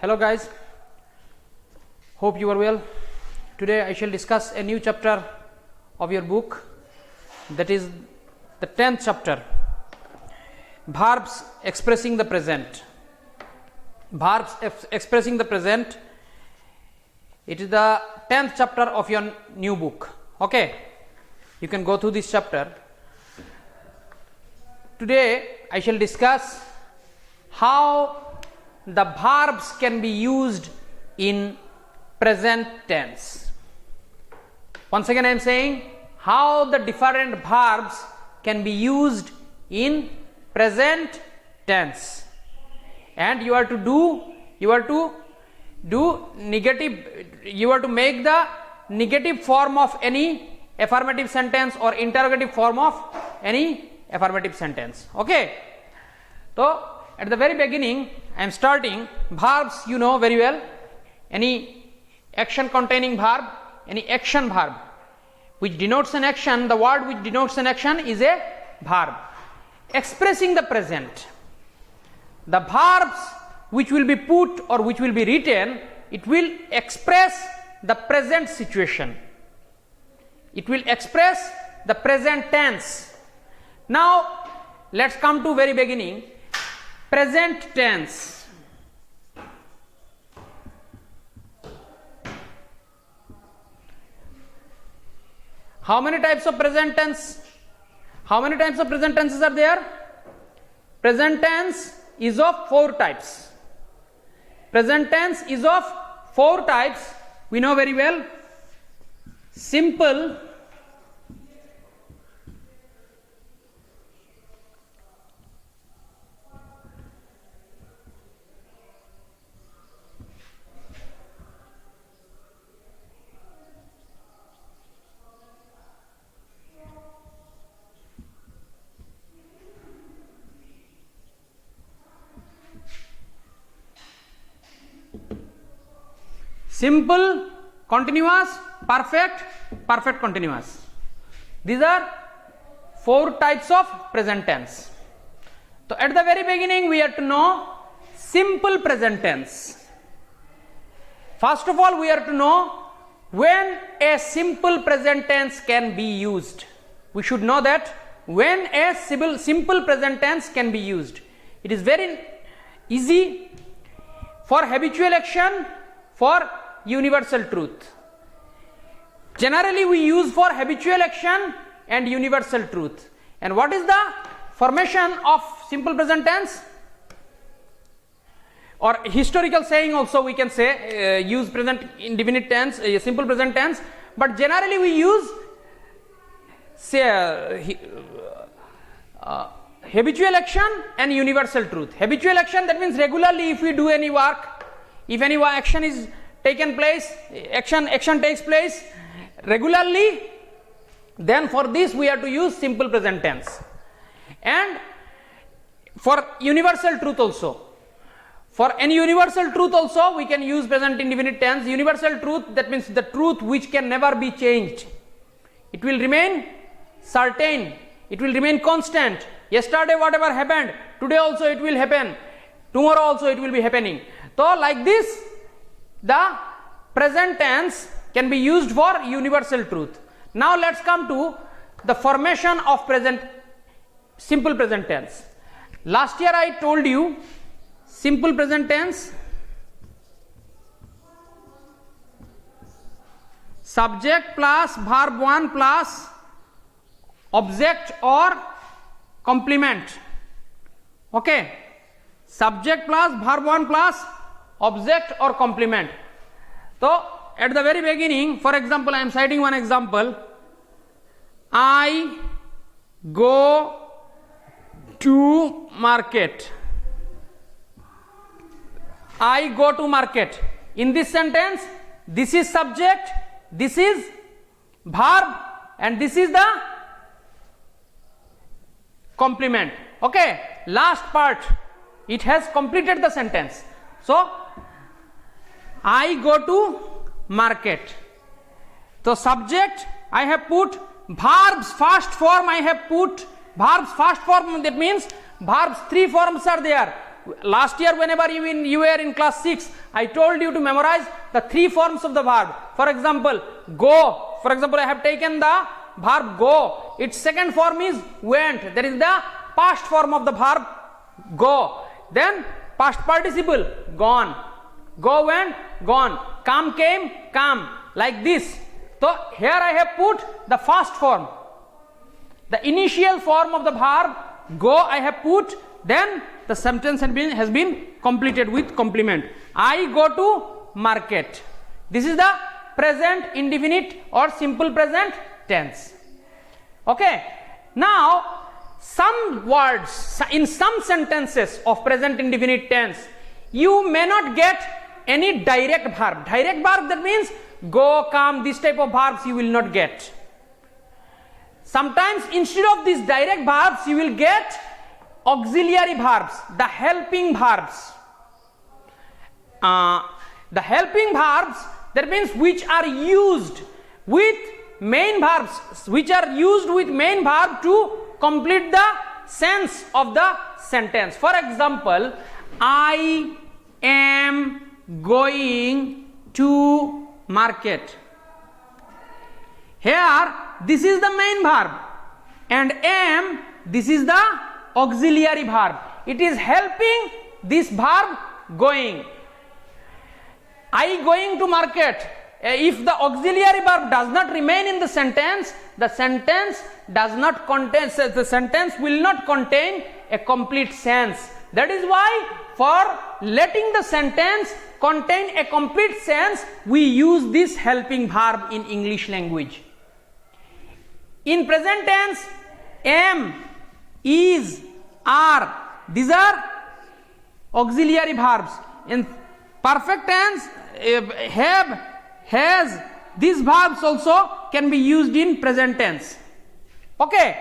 Hello guys, hope you are well. Today I shall discuss a new chapter of your book, that is the 10th chapter, verbs expressing the present. Verbs expressing the present, it is the 10th chapter of your new book. Okay, you can go through this chapter. Today I shall discuss how the verbs can be used in present tense. Once again I am saying how the different verbs can be used in present tense, and you are to make the negative form of any affirmative sentence or interrogative form of any affirmative sentence. Okay, so at the very beginning I am starting verbs. You know very well, any action containing verb, any action verb which denotes an action, the word which denotes an action is a verb. Expressing the present, the verbs which will be put or which will be written, it will express the present situation, it will express the present tense. Now let's come to very beginning, present tense. How many types of present tense? How many types of present tenses are there? Present tense is of 4 types. Present tense is of 4 types. We know very well. Simple, simple, continuous, perfect, perfect continuous. These are 4 types of present tense. So at the very beginning we have to know simple present tense. First of all, we have to know when a simple present tense can be used. We should know that when a simple present tense can be used. It is very easy for habitual action, for universal truth. Generally we use for habitual action and universal truth. And what is the formation of simple present tense? Or historical saying also we can say, use present indefinite tense, simple present tense, but generally we use say habitual action and universal truth. Habitual action, that means regularly if we do any work, if any action is taken place, action takes place regularly, then for this we have to use simple present tense. And for universal truth also, for any universal truth also we can use present indefinite tense. Universal truth, that means the truth which can never be changed, it will remain certain, it will remain constant. Yesterday whatever happened, today also it will happen, tomorrow also it will be happening. So like this, the present tense can be used for universal truth. Now let's come to the formation of simple present tense. Last year I told you simple present tense, subject plus verb 1 plus object or complement. Okay, subject plus verb 1 plus object or complement. So at the very beginning, for example, I am citing one example. I go to market. I go to market. In this sentence, this is subject, this is verb, and this is the complement. Okay, last part, it has completed the sentence. So I go to market. So subject I have put, verbs first form I have put, verbs first form, that means verbs 3 forms are there. Last year, whenever you were in class 6, I told you to memorize the 3 forms of the verb. For example, go. For example, I have taken the verb go. Its second form is went. That is the past form of the verb go. Then past participle, gone. Go, went, gone. Come, came, come. Like this. So here I have put the first form. The initial form of the verb go I have put, then the sentence has been completed with complement. I go to market. This is the present indefinite or simple present tense. Okay. Now some words in some sentences of present indefinite tense, you may not get any direct verb. Direct verb, that means go, come, this type of verbs you will not get. Sometimes instead of these direct verbs you will get auxiliary verbs, the helping verbs. The helping verbs, that means which are used with main verbs, which are used with main verb to complete the sense of the sentence. For example, I am going to market. Here this is the main verb and am, this is the auxiliary verb. It is helping this verb going. I going to market. If the auxiliary verb does not remain in the sentence does not contain, the sentence will not contain a complete sense. That is why for letting the sentence contain a complete sense, we use this helping verb in English language. In present tense, am, is, are, these are auxiliary verbs. In perfect tense, have, has, these verbs also can be used in present tense. Okay.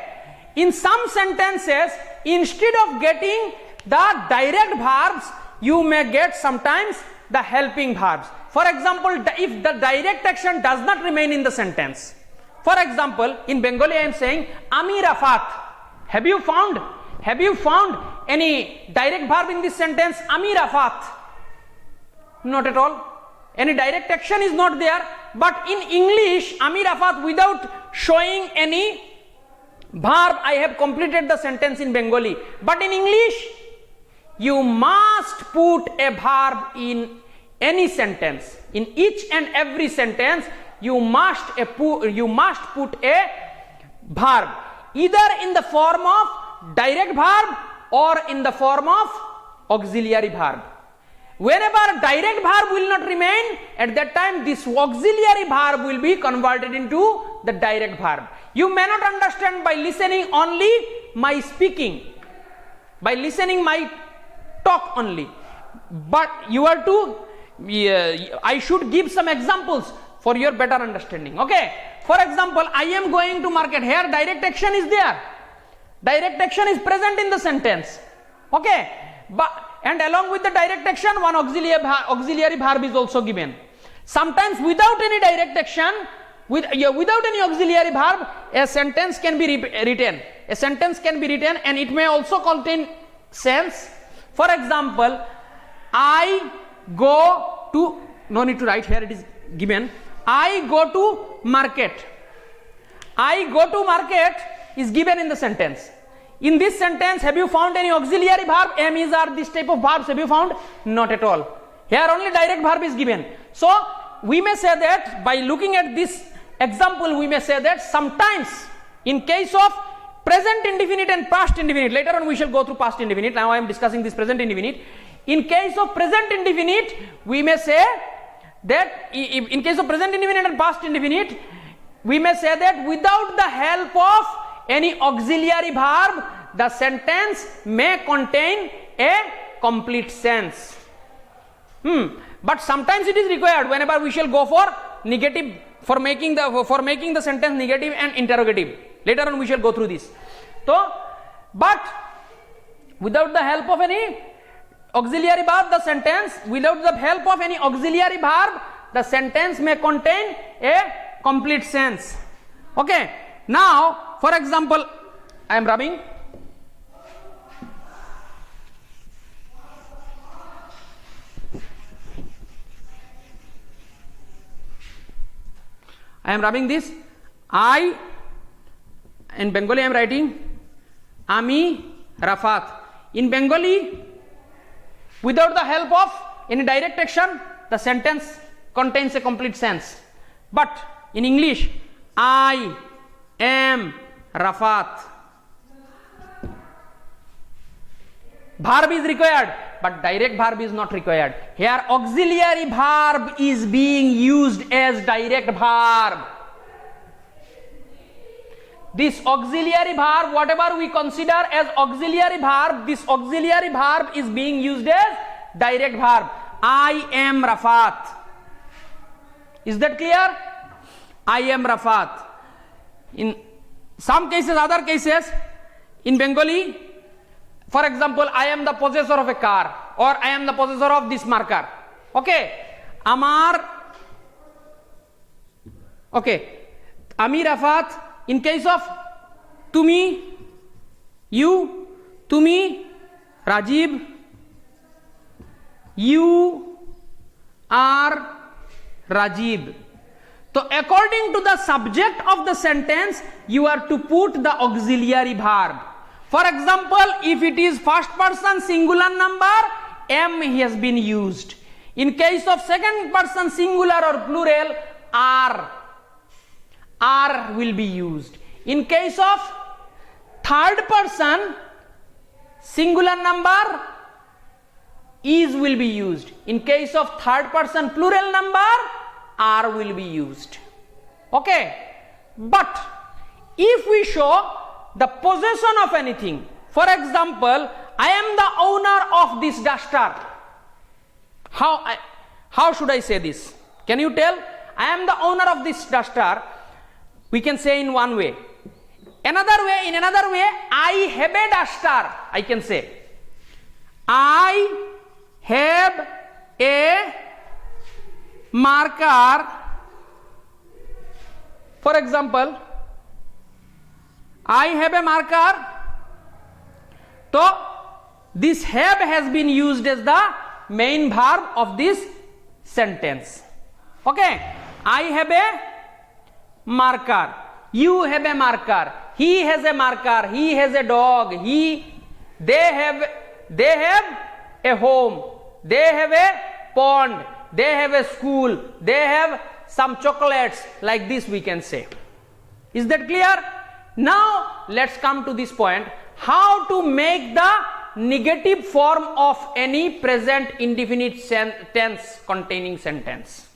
In some sentences, instead of getting the direct verbs, you may get sometimes the helping verbs. For example, if the direct action does not remain in the sentence. For example, in Bengali I am saying Ami Rafat. Have you found any direct verb in this sentence? Ami Rafat. Not at all. Any direct action is not there. But in English, Ami Rafat, without showing any verb, I have completed the sentence in Bengali. But in English, you must put a verb in any sentence. In each and every sentence, you must put a verb, either in the form of direct verb or in the form of auxiliary verb. Whenever direct verb will not remain, at that time this auxiliary verb will be converted into the direct verb. You may not understand by listening only my speaking, by listening my talk only, but you are to I should give some examples for your better understanding. Okay. For example, I am going to market. Here direct action is there. Direct action is present in the sentence. Okay. And along with the direct action, one auxiliary verb is also given. Sometimes without any direct action, without any auxiliary verb, a sentence can be written. A sentence can be written and it may also contain sense. For example, I go to, no need to write here, it is given. I go to market. I go to market is given in the sentence. In this sentence, have you found any auxiliary verb? Am, is, are, this type of verbs have you found? Not at all. Here only direct verb is given. So we may say that by looking at this example, we may say that sometimes in case of present indefinite and past indefinite, later on we shall go through past indefinite, now I am discussing this present indefinite. In case of present indefinite, we may say that in case of present indefinite and past indefinite, we may say that without the help of any auxiliary verb, the sentence may contain a complete sense. But sometimes it is required whenever we shall go for negative, for making the sentence negative and interrogative. Later on we shall go through this. So, but without the help of any auxiliary verb, the sentence, without the help of any auxiliary verb, the sentence may contain a complete sense. Okay. Now, for example, I am rubbing. I am rubbing this. I, in Bengali I am writing Ami Rafat. In Bengali, without the help of any direct action, the sentence contains a complete sense. But in English, I am Rafat. Verb is required, but direct verb is not required. Here auxiliary verb is being used as direct verb. This auxiliary verb, whatever we consider as auxiliary verb, this auxiliary verb is being used as direct verb. I am Rafat. Is that clear? I am Rafat. In some cases, other cases, in Bengali, for example, I am the possessor of a car, or I am the possessor of this marker. Okay. Ami Rafat. In case of Tumi, you, Tumi, Rajiv, you are Rajiv. So according to the subject of the sentence, you are to put the auxiliary verb. For example, if it is first person singular number, am has been used. In case of second person singular or plural, are will be used. In case of third person singular number, is will be used. In case of third person plural number, are will be used. Okay. But if we show the possession of anything, for example, I am the owner of this duster. How should I say this? Can you tell? I am the owner of this duster. We can say in one way. In another way, I have a duster. I can say, I have a marker. For example, I have a marker. So this have has been used as the main verb of this sentence. Okay. I have a marker. You have a marker. He has a marker. He has a dog. They have a home. They have a pond. They have a school. They have some chocolates. Like this we can say. Is that clear? Now let's come to this point. How to make the negative form of any present indefinite tense containing sentence.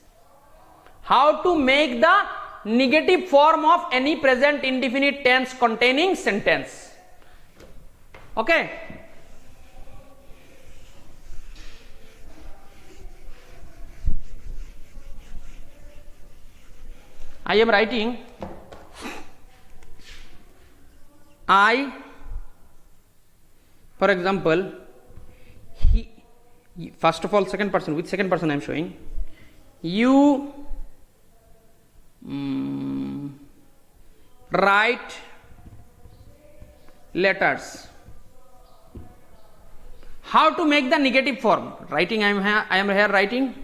How to make the negative form of any present indefinite tense containing sentence. Okay. I am writing I, for example, he, first of all, second person, with second person I am showing, you write letters. How to make the negative form? Writing, I am here writing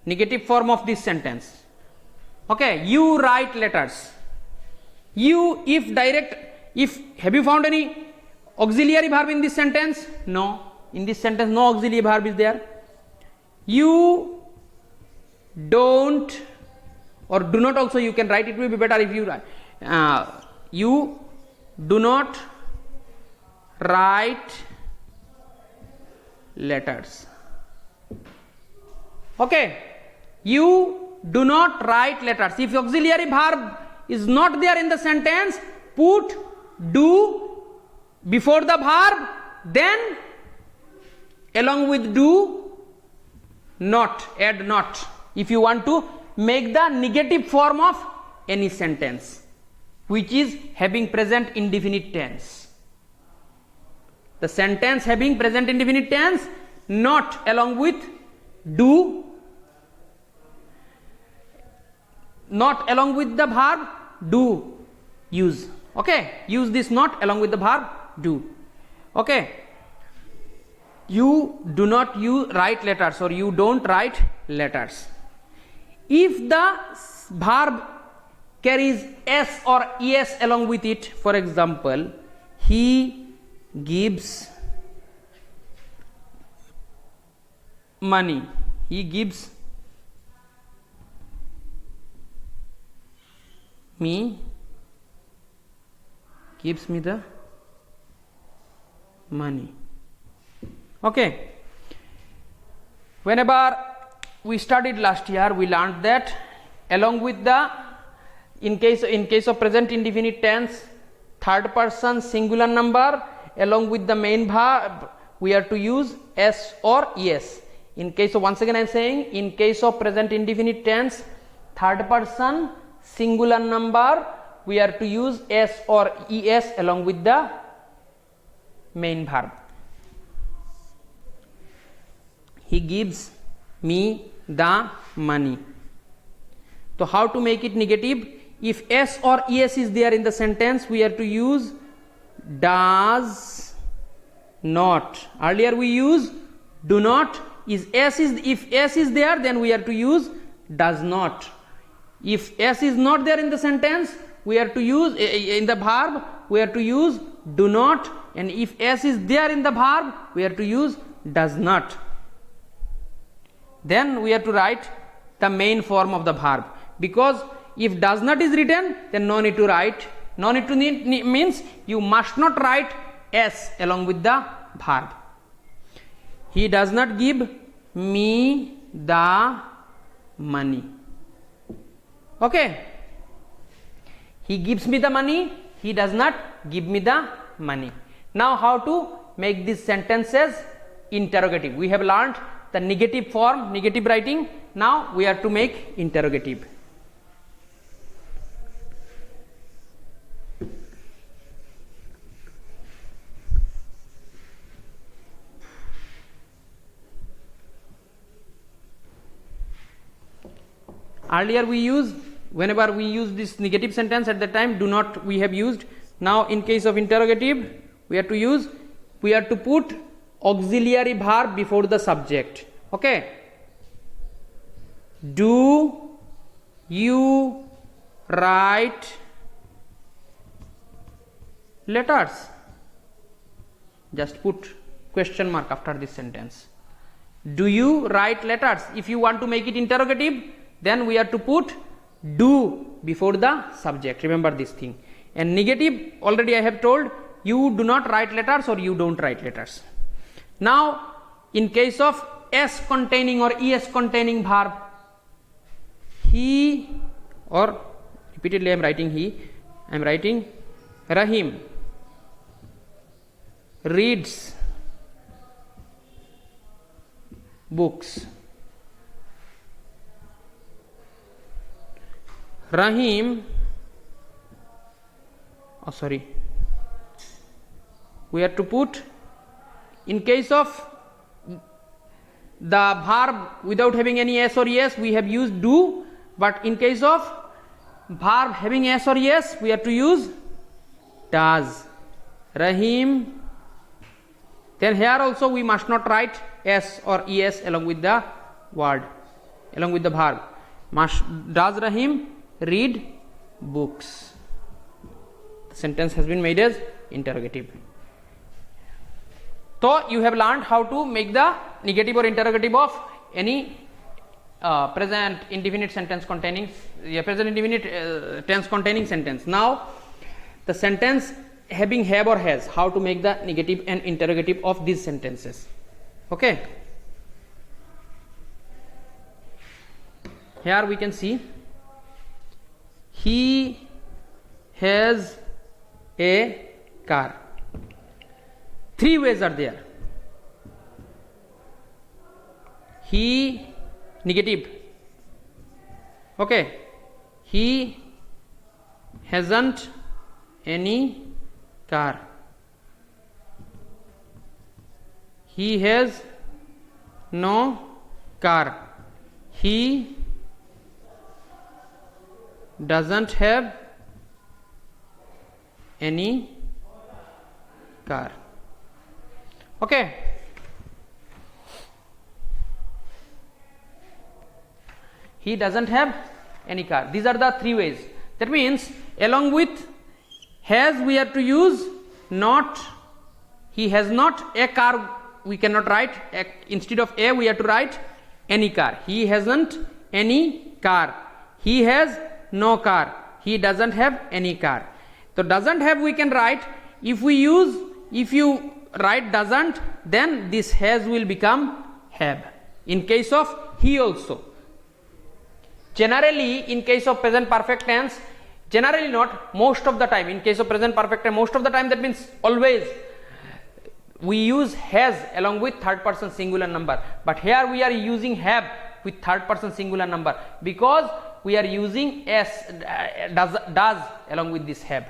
negative form of this sentence. Okay, you write letters. You, if have you found any auxiliary verb in this sentence? No. In this sentence, no auxiliary verb is there. You don't, or do not also you can write, it will be better if you write. You do not write letters. Okay. You do not write letters. If auxiliary verb is not there in the sentence, put do before the verb, then along with do, not, add not, if you want to make the negative form of any sentence which is having present indefinite tense. The sentence having present indefinite tense, not along with do, not along with the verb do, use. Okay, use this not along with the verb do. Okay, you do not write letters, or you don't write letters. if the verb carries s or es along with it, for example, he gives money, he gives me the money. Okay, whenever we studied last year, we learned that along with the in case of present indefinite tense, third person singular number, along with the main verb, we are to use s or es. In case of, once again I am saying, in case of present indefinite tense, third person singular number, we are to use s or es along with the main verb. He gives me the money. So how to make it negative? If s or es is there in the sentence, we are to use does not. Earlier we use do not. If s is there, then we are to use does not. If s is not there in the sentence, we are to use in the verb, we are to use do not, and if s is there in the verb, we are to use does not. Then we have to write the main form of the verb, because if does not is written, then no need to write. No need to means you must not write s along with the verb. He does not give me the money. Okay, he gives me the money, he does not give me the money. Now how to make these sentences interrogative? We have learned the negative form, negative writing. Now we are to make interrogative. Earlier we used, whenever we use this negative sentence, at that time do not we have used. Now in case of interrogative, we are to put auxiliary verb before the subject. Okay, do you write letters? Just put question mark after this sentence. Do you write letters? If you want to make it interrogative, then we have to put do before the subject. Remember this thing. And negative, already I have told, you do not write letters or you don't write letters. Now in case of s containing or es containing verb, he, or repeatedly I am writing he, I am writing Rahim reads books. Rahim, we have to put, in case of the verb without having any s or es, we have used do, but in case of verb having s or es, we have to use does. Rahim, then here also we must not write s or es along with the word, along with the verb. Does Rahim read books? The sentence has been made as interrogative. So you have learned how to make the negative or interrogative of any present indefinite sentence containing present indefinite tense containing sentence. Now the sentence having have or has, how to make the negative and interrogative of these sentences. Okay, here we can see he has a car. Three ways are there. He, negative. Okay, he hasn't any car. He has no car. He doesn't have any car. Okay, he doesn't have any car. These are the three ways. That means along with has we are to use not. He has not a car, we cannot write. Instead of a we have to write any car. He hasn't any car. He has no car. He doesn't have any car. So doesn't have we can write. If you write doesn't, then this has will become have. In case of he also. Generally in case of present perfect tense, generally not, most of the time, in case of present perfect tense, most of the time, that means always, we use has along with third person singular number. But here we are using have with third person singular number because we are using does along with this have.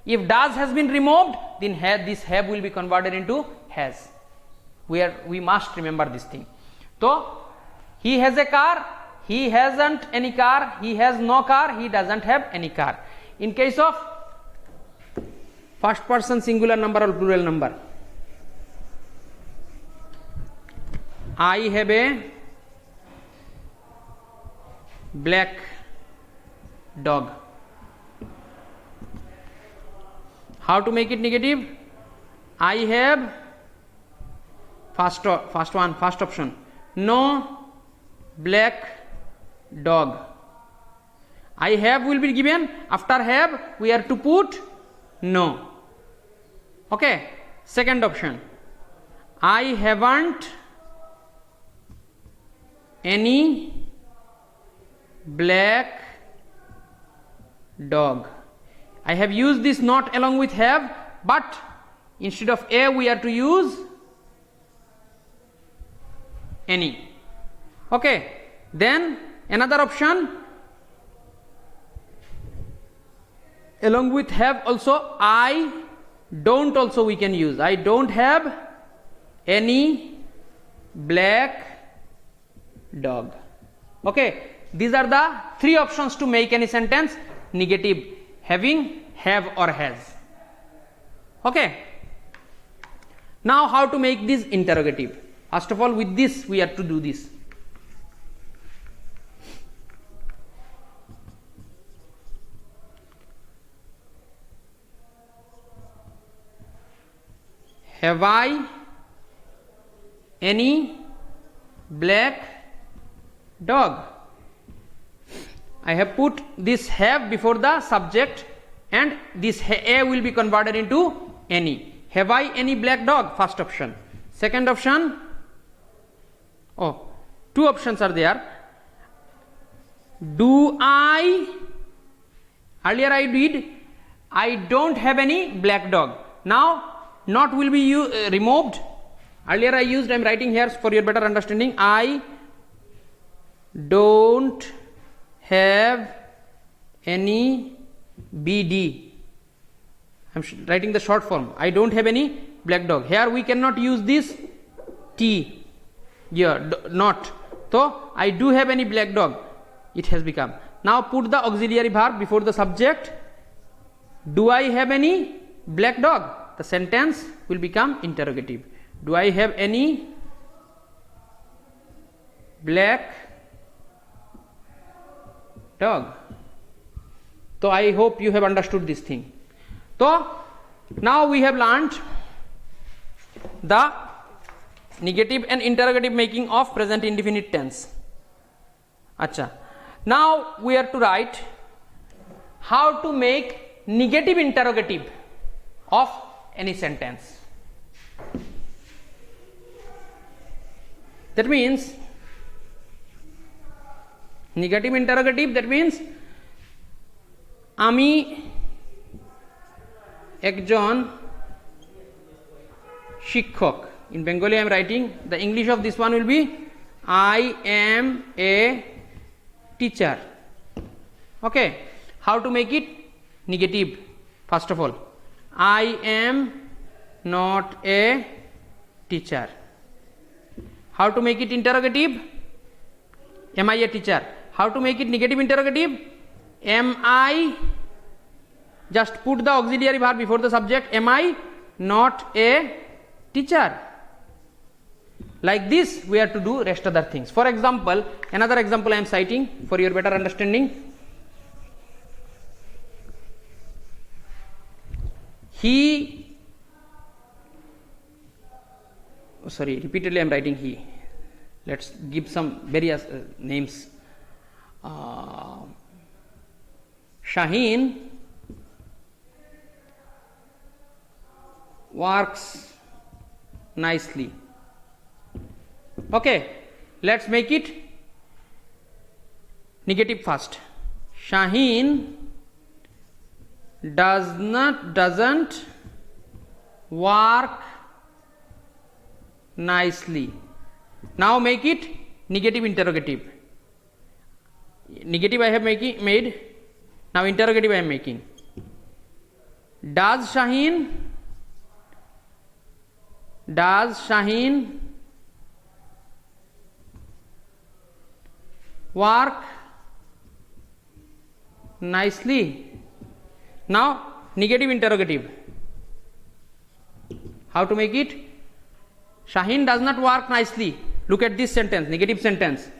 If does has been removed, then this have will be converted into has. We must remember this thing. So he has a car, he hasn't any car, he has no car, he doesn't have any car. In case of first person singular number or plural number, I have a black dog. How to make it negative? I have first option, no black dog. I have will be given, after have we are to put no. Okay. Second option, I haven't any black dog. I have used this not along with have, but instead of a we are to use any. Okay. Then another option, along with have also I don't also we can use. I don't have any black dog. Okay. These are the three options to make any sentence negative, having, have or has. Okay. Now how to make this interrogative? First of all, with this we have to do this. Have I any black dog? I have put this have before the subject and this a will be converted into any. Have I any black dog? First option. Second option, two options are there. Do I, earlier I did, I don't have any black dog. Now not will be removed. Earlier I used, I am writing here for your better understanding, I don't have any BD. I am writing the short form. I don't have any black dog. Here we cannot use this T. Here not. So I do have any black dog. It has become. Now put the auxiliary verb before the subject. Do I have any black dog? The sentence will become interrogative. Do I have any black dog? So I hope you have understood this thing. So now we have learned the negative and interrogative making of present indefinite tense. Acha. Now we are to write how to make negative interrogative of any sentence. That means negative interrogative, that means আমি একজন শিক্ষক. In Bengali I am writing, the English of this one will be I am a teacher. Okay. How to make it negative? First of all, I am not a teacher. How to make it interrogative? Am I a teacher? How to make it negative interrogative? Am I, just put the auxiliary verb before the subject, am I not a teacher? Like this we have to do rest other things. For example, another example I am citing for your better understanding. Repeatedly I am writing he. Let's give some various names. Shaheen works nicely. Okay, let's make it negative first. Shaheen doesn't work nicely. Now make it negative interrogative. Negative I have made. Now interrogative I am making. Does Shaheen work nicely? Now negative interrogative. How to make it? Shaheen does not work nicely. Look at this sentence, negative sentence.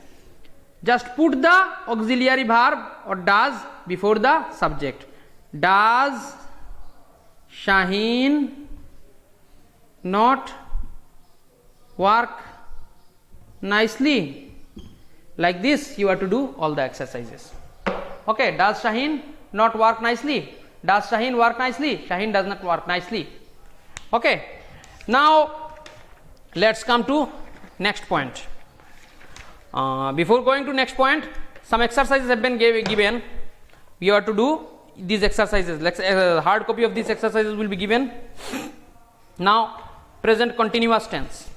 Just put the auxiliary verb or does before the subject. Does Shaheen not work nicely? Like this you have to do all the exercises. Okay, does Shaheen not work nicely? Does Shaheen work nicely? Shaheen does not work nicely. Okay, now let's come to next point. Before going to next point, some exercises have been given. You have to do these exercises. Hard copy of these exercises will be given. Now present continuous tense.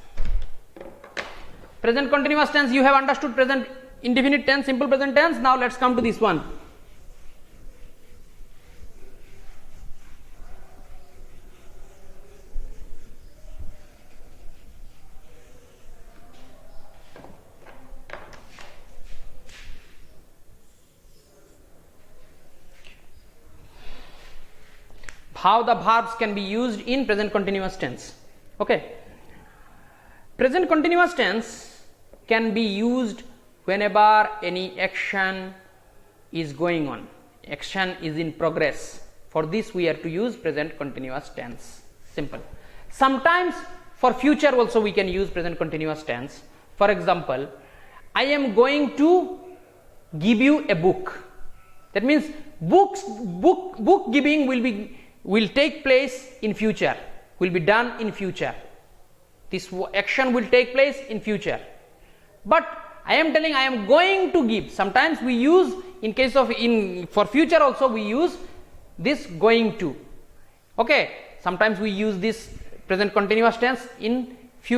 Present continuous tense, you have understood present indefinite tense, simple present tense. Now let's come to this one. How the verbs can be used in present continuous tense. Okay, present continuous tense can be used whenever any action is going on, action is in progress. For this we have to use present continuous tense. Simple. Sometimes for future also we can use present continuous tense. For example, I am going to give you a book. That means book giving will take place in future, will be done in future. This action will take place in future. But I am telling I am going to give. Sometimes we use in case of for future also we use this going to. Okay, sometimes we use this present continuous tense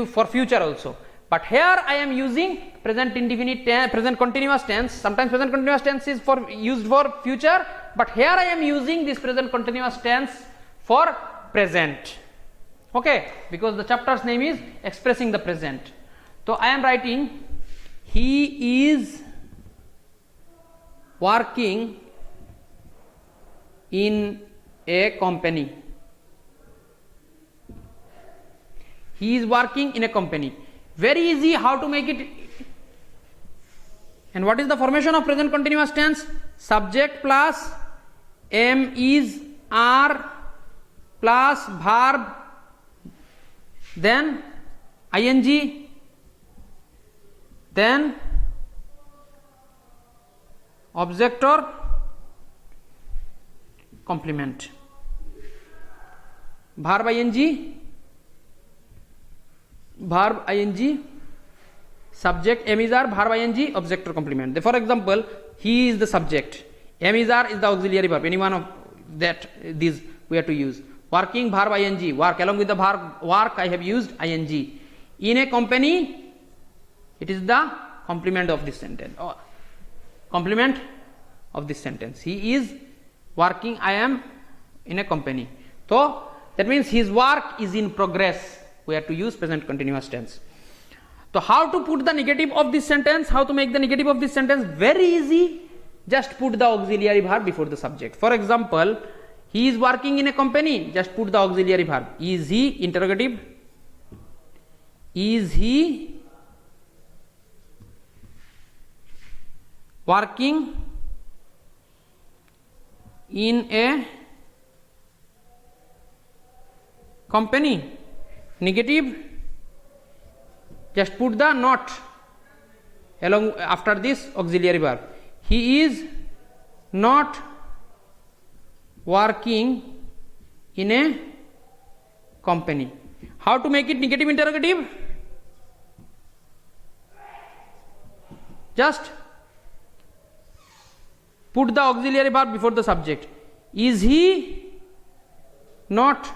for future also. But here I am using present indefinite tense, present continuous tense. Sometimes present continuous tense is used for future, but here I am using this present continuous tense for present. Okay, because the chapter's name is expressing the present. So I am writing he is working in a company. He is working in a company. Very easy how to make it. And what is the formation of present continuous tense? Subject plus am is are plus verb, then ing, then object or complement. Verb ing, subject am is are, verb ing, object or complement. For example, he is the subject, am is are is the auxiliary verb. Any one of that these we have to use. Working, verb ing, work, along with the verb work I have used ing. In a company, it is the complement of this sentence. Complement of this sentence. He is working, I am in a company. So that means his work is in progress. We have to use present continuous tense. So how to put the negative of this sentence? How to make the negative of this sentence? Very easy. Just put the auxiliary verb before the subject. For example, he is working in a company. Just put the auxiliary verb. Is he, interrogative. Is he working in a company, negative, just put the not along after this auxiliary verb. He is not working in a company. How to make it negative interrogative? Just put the auxiliary verb before the subject. Is he not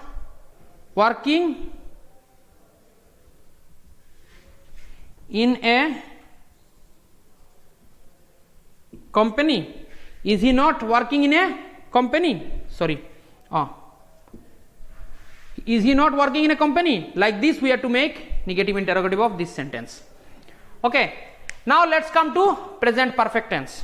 working in a company? Is he not working in a company? Sorry. Is he not working in a company? Like this we have to make negative interrogative of this sentence. Okay. Now let's come to present perfect tense.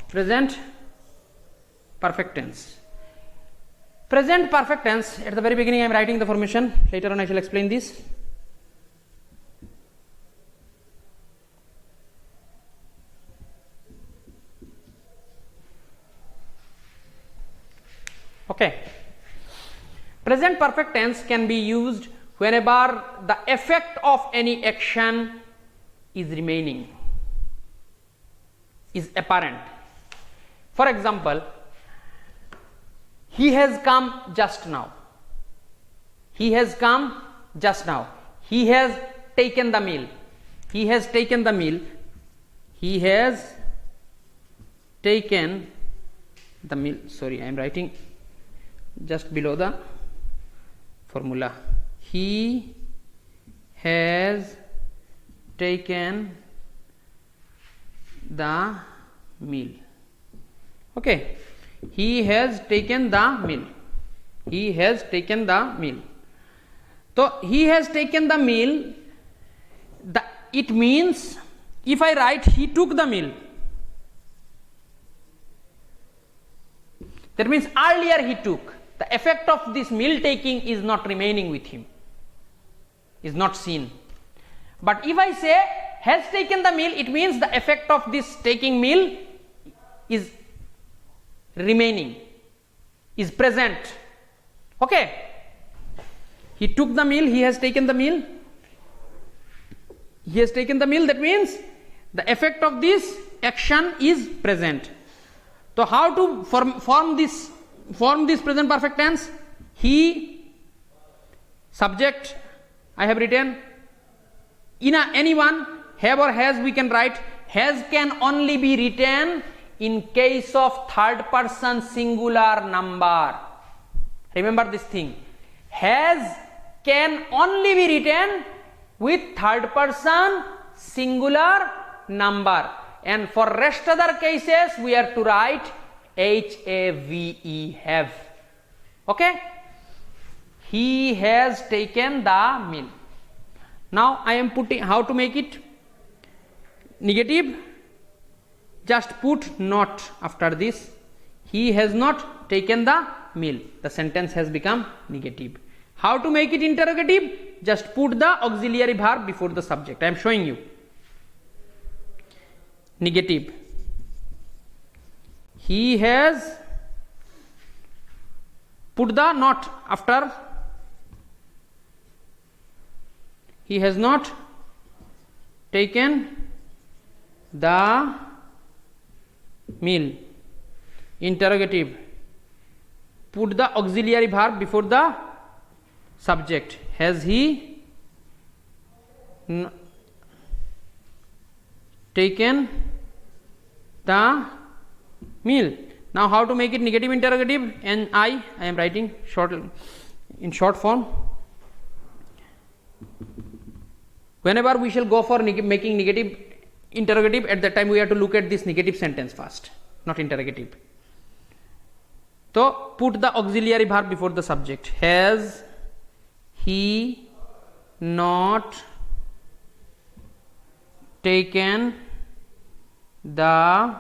Present perfect tense. Present perfect tense, at the very beginning I am writing the formation, later on I shall explain this. Okay. Present perfect tense can be used whenever the effect of any action is remaining, is apparent. For example, he has come just now. He has come just now. He has taken the meal. He has taken the meal. He has taken the meal. Sorry, I am writing just below the formula. He has taken the meal. Okay. He has taken the meal. He has taken the meal. So he has taken the meal. It means if I write he took the meal, that means earlier he took. The effect of this meal taking is not remaining with him, is not seen. But if I say has taken the meal, it means the effect of this taking meal is remaining, is present. Okay. He took the meal, he has taken the meal. He has taken the meal, that means the effect of this action is present. So how to form this present perfect tense? He, subject, I have written. In anyone, have or has we can write. Has can only be written in case of third person singular number. Remember this thing. Has can only be written with third person singular number, and for rest other cases we are to write have, have. Okay. He has taken the meal. Now I am putting how to make it negative. Just put not after this. He has not taken the meal. The sentence has become negative. How to make it interrogative? Just put the auxiliary verb before the subject. I am showing you. Negative. He has, put the not after. He has not taken the meal. Interrogative. Put the auxiliary verb before the subject. Has he taken the meal? Now how to make it negative interrogative? And I am writing in short form. Whenever we shall go for making negative interrogative, at that time we have to look at this negative sentence first, not interrogative. So put the auxiliary verb before the subject. Has he not taken the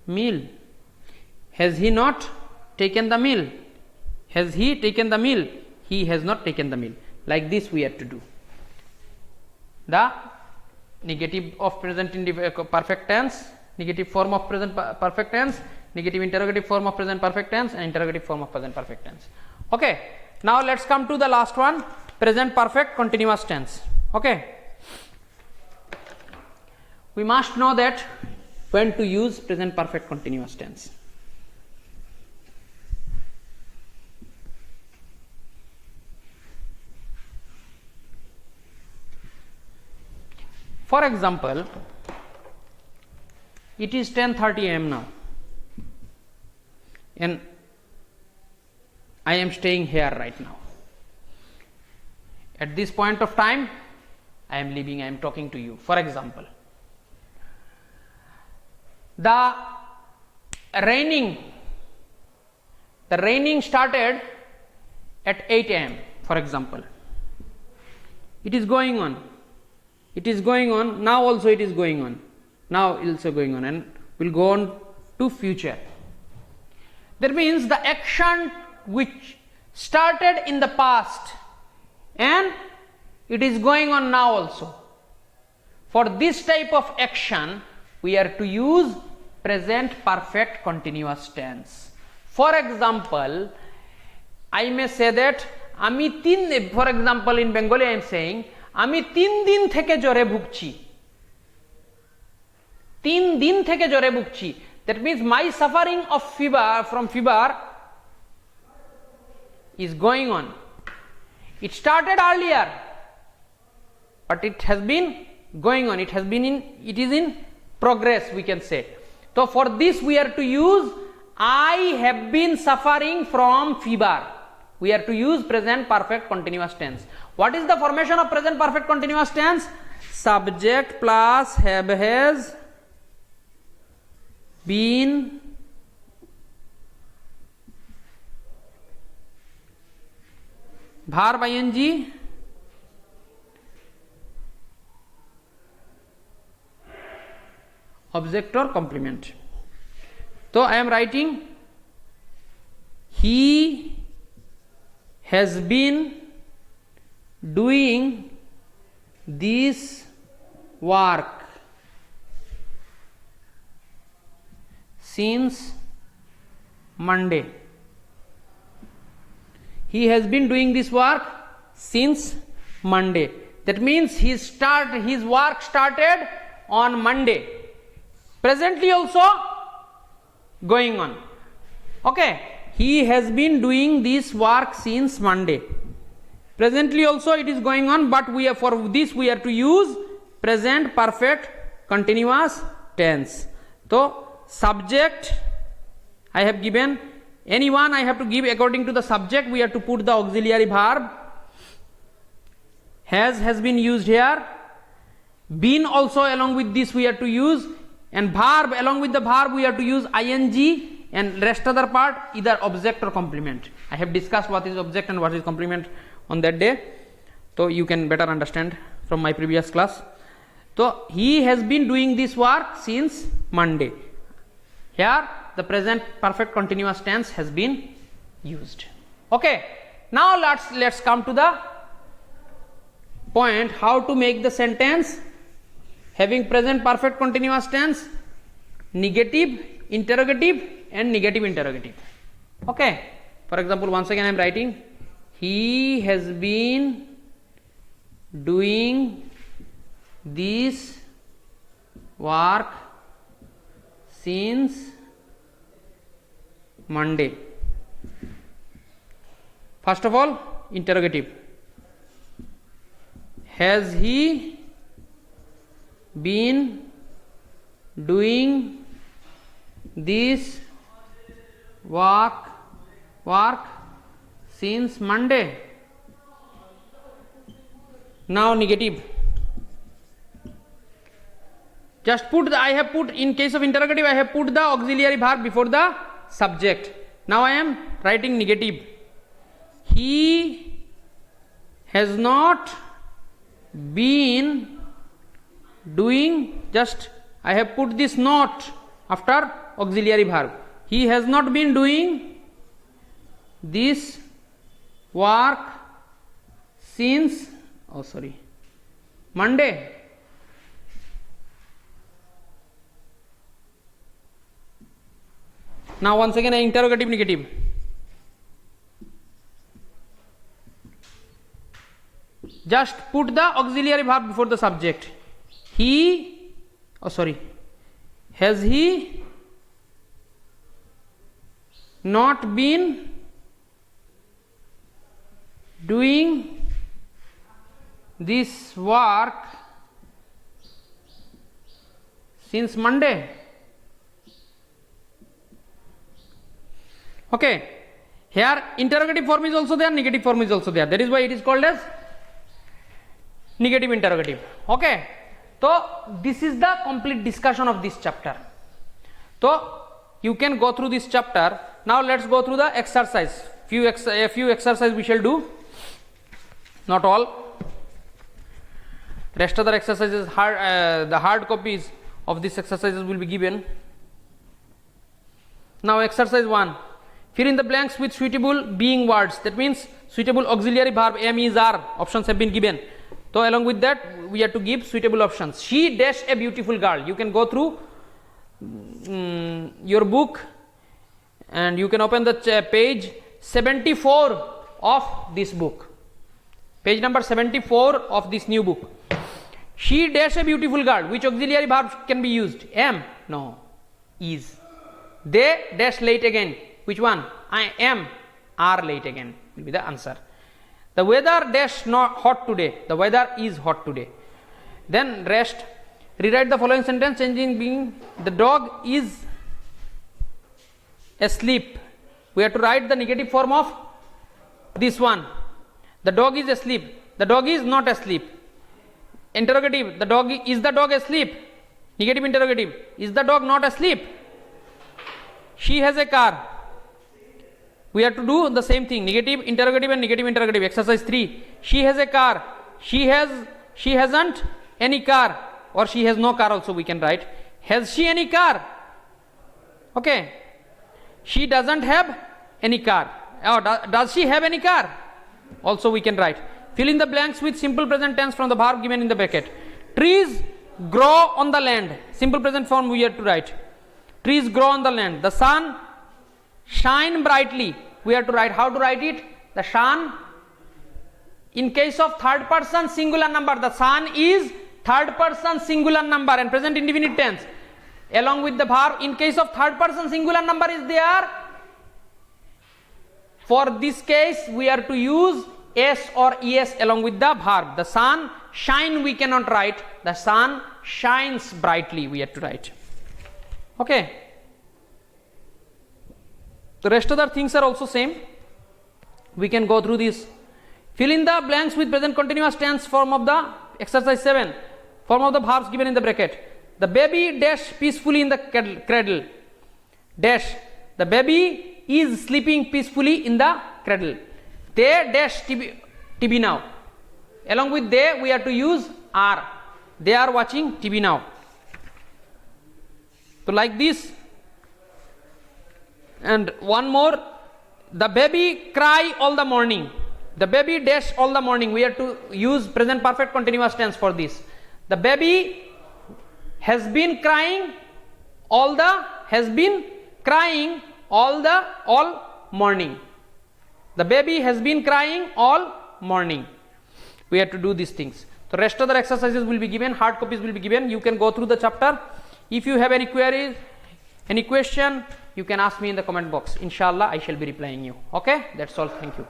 meal? Has he not taken the meal? Has he taken the meal? He has not taken the meal. Like this we have to do. The negative of present perfect tense, negative form of present perfect tense, negative interrogative form of present perfect tense, and interrogative form of present perfect tense. Okay. Now let's come to the last one, present perfect continuous tense. Okay. We must know that when to use present perfect continuous tense. For example, it is 10:30 am now, and I am staying here right now. At this point of time, I am leaving, I am talking to you. For example, the raining started at 8 am. For example, it is going on. It is going on. Now also it is going on. Now also going on, and will go on to future. That means the action which started in the past and it is going on now also. For this type of action, we are to use present perfect continuous tense. For example, I may say that for example, in Bengali I am saying আমি 3 দিন থেকে জ্বরে ভুগছি। 3 দিন থেকে জ্বরে ভুগছি। That means my suffering of fever is going on. It started earlier, but it has been going on. It is in progress, we can say. So for this we are to use I have been suffering from fever. We are to use present perfect continuous tense. What is the formation of present perfect continuous tense? Subject plus have has been verb ing object or complement. So I am writing he has been doing this work since Monday. He has been doing this work since Monday. That means his work started on Monday. Presently also going on. Okay. He has been doing this work since Monday. Presently also it is going on, but for this we are to use present perfect continuous tense. So subject I have given, anyone I have to give according to the subject. We have to put the auxiliary verb. Has been used here. Been also along with this we have to use, and verb along with the verb we have to use ing, and rest other part either object or complement. I have discussed what is object and what is complement on that day, so you can better understand from my previous class. So he has been doing this work since Monday. Here the present perfect continuous tense has been used. Okay, now let's come to the point how to make the sentence having present perfect continuous tense, negative, interrogative and negative interrogative. Okay, for example, once again I am writing he has been doing this work since Monday. First of all, interrogative. Has he been doing this work since Monday? Now negative. Just put I have put in case of interrogative I have put the auxiliary verb before the subject. Now I am writing negative. He has not been doing, just I have put this not after auxiliary verb. He has not been doing this work since Monday. Now once again interrogative negative. Just put the auxiliary verb before the subject. Has he not been doing this work since Monday? Okay, here interrogative form is also there, negative form is also there. That is why it is called as negative interrogative. Okay, so this is the complete discussion of this chapter. So you can go through this chapter. Now let's go through the exercise. A few exercises we shall do, not all. Rest other exercises, the hard copies of these exercises will be given. Now exercise 1. Fill in the blanks with suitable being words. That means suitable auxiliary verb am, is, are. Options have been given. So along with that we have to give suitable options. She dash a beautiful girl. You can go through your book and you can open the page 74 of this book. Page number 74 of this new book. She dash a beautiful girl. Which auxiliary verb can be used? Am? No. Is. They dash late again. Which one? I am. Are late again will be the answer. The weather dash not hot today. The weather is hot today. Then rest. Rewrite the following sentence changing being the dog is asleep. We have to write the negative form of this one. The dog is asleep. The dog is not asleep. Interrogative. The dog is the dog asleep? Negative interrogative. Is the dog not asleep? She has a car. We have to do the same thing. Negative interrogative and negative interrogative. Exercise 3. She has a car. She hasn't any car, or she has no car also we can write. Has she any car? Okay. She doesn't have any car. Or does she have any car? Also we can write. Fill in the blanks with simple present tense from the verb given in the bracket. Trees grow on the land. Simple present form we have to write. Trees grow on the land. The sun shine brightly. We have to write. How to write it? The sun. In case of third person singular number, the sun is third person singular number and present indefinite tense. Along with the verb, in case of third person singular number is there. For this case, we are to use s or es along with the verb. The sun shine we cannot write. The sun shines brightly we have to write. Okay. The rest of the things are also same. We can go through this. Fill in the blanks with present continuous tense form of the exercise 7. Form of the verbs given in the bracket. The baby dash peacefully in the cradle. Dash. The baby is sleeping peacefully in the cradle. They dash TV now. Along with they, we have to use are. They are watching TV now. So like this. And one more. The baby cry all the morning. The baby dash all the morning. We have to use present perfect continuous tense for this. The baby has been crying all morning. The baby has been crying all morning. We have to do these things. The rest of the exercises will be given. Hard copies will be given. You can go through the chapter. If you have any queries, any question, you can ask me in the comment box. Inshallah, I shall be replying you. Okay, that's all. Thank you.